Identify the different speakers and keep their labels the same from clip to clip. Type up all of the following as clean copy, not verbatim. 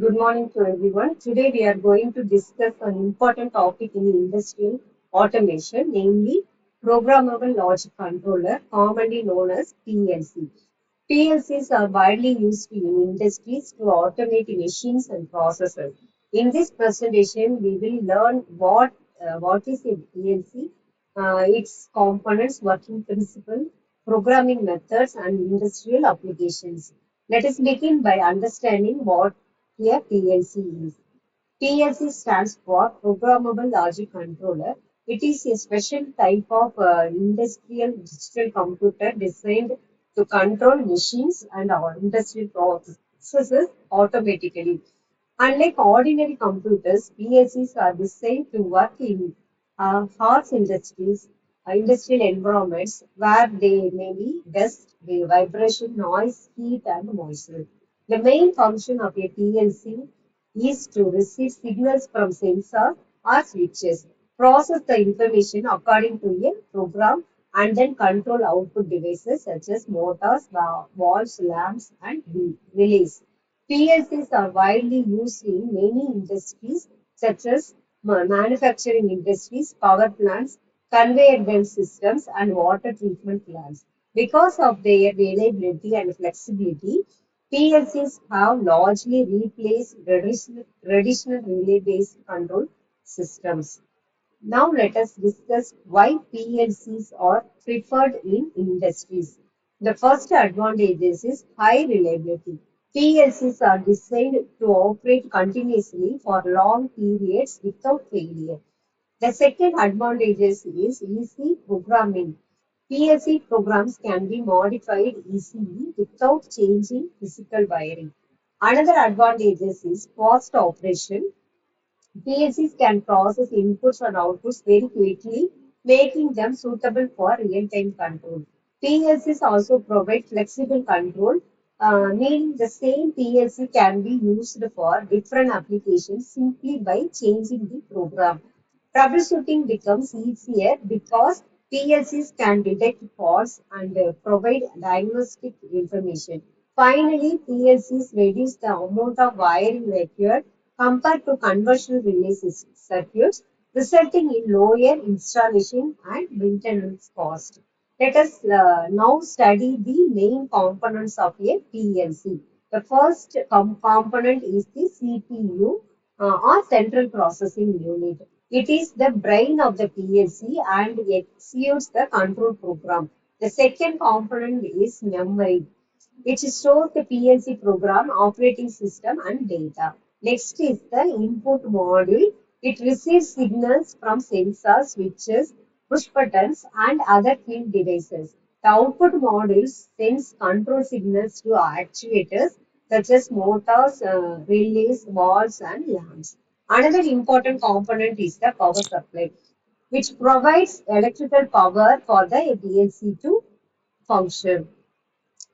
Speaker 1: Good morning to everyone. Today we are going to discuss an important topic in industrial automation, namely Programmable Logic Controller, commonly known as PLC. PLCs are widely used in industries to automate machines and processes. In this presentation, we will learn what is a PLC, its components, working principle, programming methods, and industrial applications. Let us begin by understanding what a PLC is. PLC stands for Programmable Logic Controller. It is a special type of industrial digital computer designed to control machines and our industrial processes automatically. Unlike ordinary computers, PLCs are designed to work in harsh industrial environments where they may be dust, vibration, noise, heat, and moisture. The main function of a PLC is to receive signals from sensors or switches, process the information according to a program, and then control output devices such as motors, valves, lamps, and relays. PLCs are widely used in many industries such as manufacturing industries, power plants, conveyor belt systems, and water treatment plants. Because of their reliability and flexibility, PLCs have largely replaced traditional relay-based control systems. Now let us discuss why PLCs are preferred in industries. The first advantage is high reliability. PLCs are designed to operate continuously for long periods without failure. The second advantage is easy programming. PLC programs can be modified easily without changing physical wiring. Another advantage is fast operation. PLCs can process inputs and outputs very quickly, making them suitable for real-time control. PLCs also provide flexible control, meaning the same PLC can be used for different applications simply by changing the program. Troubleshooting becomes easier because PLCs can detect faults and provide diagnostic information. Finally, PLCs reduce the amount of wiring required compared to conventional relay circuits, resulting in lower installation and maintenance cost. Let us now study the main components of a PLC. The first component is the CPU or Central Processing Unit. It is the brain of the PLC and executes the control program. The second component is memory. It stores the PLC program, operating system, and data. Next is the input module. It receives signals from sensors, switches, push buttons, and other field devices. The output module sends control signals to actuators such as motors, relays, valves, and lamps. Another important component is the power supply, which provides electrical power for the PLC to function.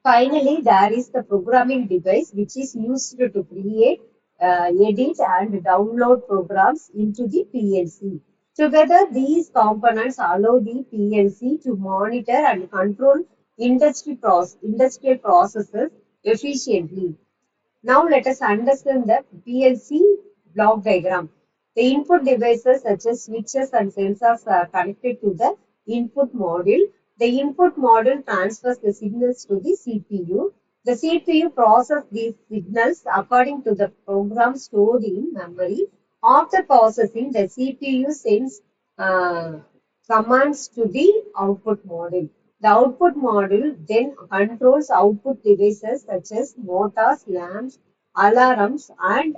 Speaker 1: Finally, there is the programming device which is used to create, edit and download programs into the PLC. Together, these components allow the PLC to monitor and control industrial processes efficiently. Now let us understand the PLC block diagram. The input devices such as switches and sensors are connected to the input module. The input module transfers the signals to the CPU. The CPU processes these signals according to the program stored in memory. After processing, the CPU sends uh, commands to the output module. The output module then controls output devices such as motors, lamps, alarms, and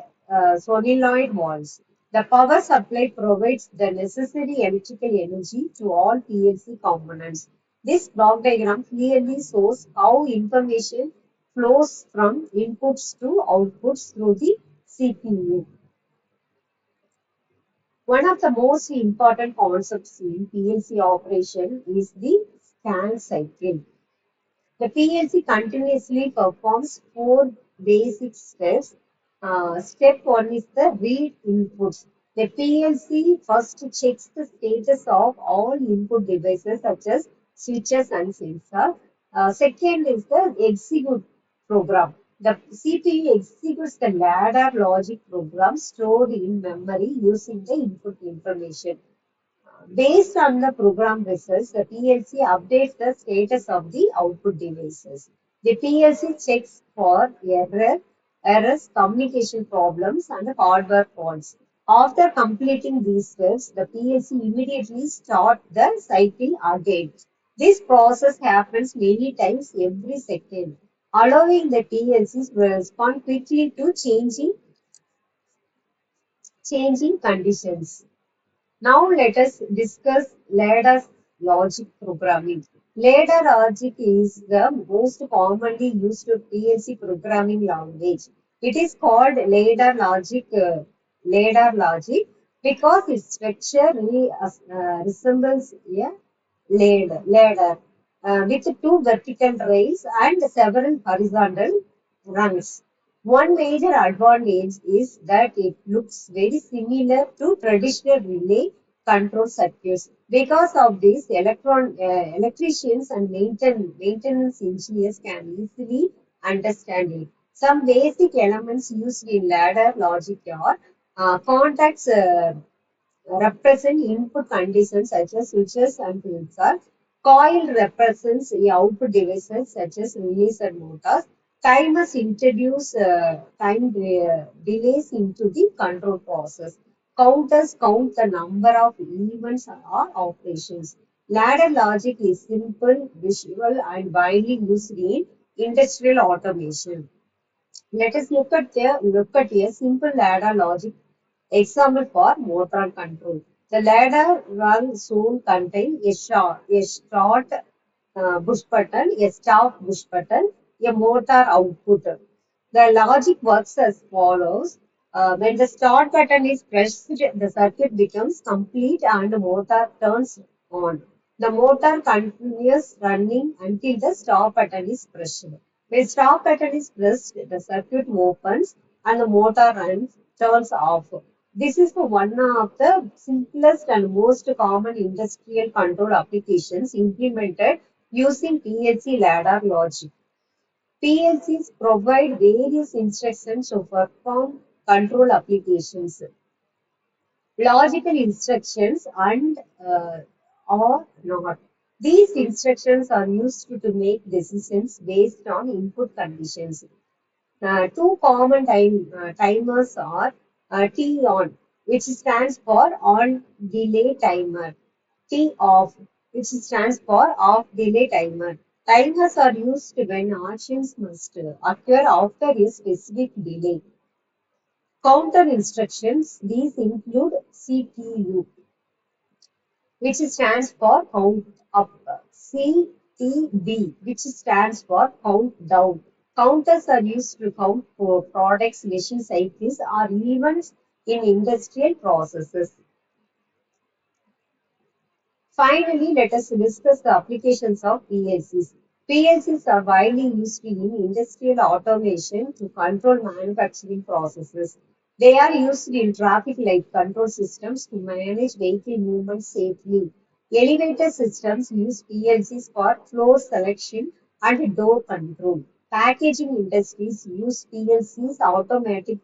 Speaker 1: solenoid valves. The power supply provides the necessary electrical energy to all PLC components. This block diagram clearly shows how information flows from inputs to outputs through the CPU. One of the most important concepts in PLC operation is the scan cycle. The PLC continuously performs four basic steps. Step one is the read inputs. The PLC first checks the status of all input devices such as switches and sensors. Second is the execute program. The CPU executes the ladder logic program stored in memory using the input information. Based on the program results, the PLC updates the status of the output devices. The PLC checks for errors, communication problems, and hardware faults. After completing these steps, the PLC immediately starts the cycle again. This process happens many times every second, allowing the PLCs to respond quickly to changing conditions. Now let us discuss ladder logic programming. Ladder logic is the most commonly used PLC programming language. It is called ladder logic because its structure resembles a ladder with two vertical rails and several horizontal rungs. One major advantage is that it looks very similar to traditional relay control circuits. Because of this, electricians and maintenance engineers can easily understand it. Some basic elements used in ladder logic are contacts represent input conditions such as switches and filters. Coil represents the output devices such as relays and motors. Timers introduce delays into the control process. Counters count the number of events or operations. Ladder logic is simple, visual, and widely used in industrial automation. Let us look at a simple ladder logic example for motor control. The ladder run soon contain a start push button, a stop push button, a motor output. The logic works as follows. When the start button is pressed, the circuit becomes complete and the motor turns on. The motor continues running until the stop button is pressed. When stop button is pressed, the circuit opens and the motor turns off. This is one of the simplest and most common industrial control applications implemented using PLC ladder logic. PLCs provide various instructions to perform control applications, logical instructions and or not. These instructions are used to make decisions based on input conditions. Two common timers are T on, which stands for on delay timer, T off, which stands for off delay timer. Timers are used when actions must occur after a specific delay. Counter instructions, these include CPU, which stands for count up, CTB, which stands for count down. Counters are used to count for products, machine cycles, or events in industrial processes. Finally, let us discuss the applications of PLCs. PLCs are widely used in industrial automation to control manufacturing processes. They are used in traffic light control systems to manage vehicle movement safely. Elevator systems use PLCs for floor selection and door control. Packaging industries use PLCs automatic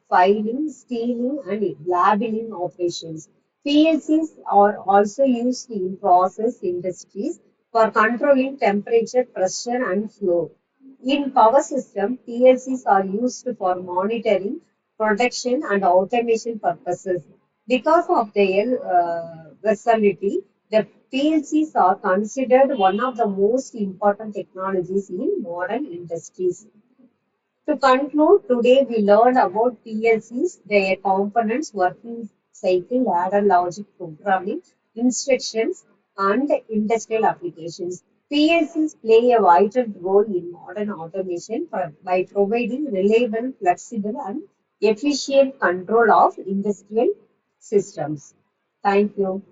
Speaker 1: filing, stealing, and labeling operations. PLCs are also used in process industries for controlling temperature, pressure, and flow. In power system, PLCs are used for monitoring, protection, and automation purposes. Because of their versatility, the PLCs are considered one of the most important technologies in modern industries. To conclude, today we learned about PLCs, their components, working cycle, ladder logic programming, instructions, and industrial applications. PLCs play a vital role in modern automation by providing reliable, flexible, and efficient control of industrial systems. Thank you.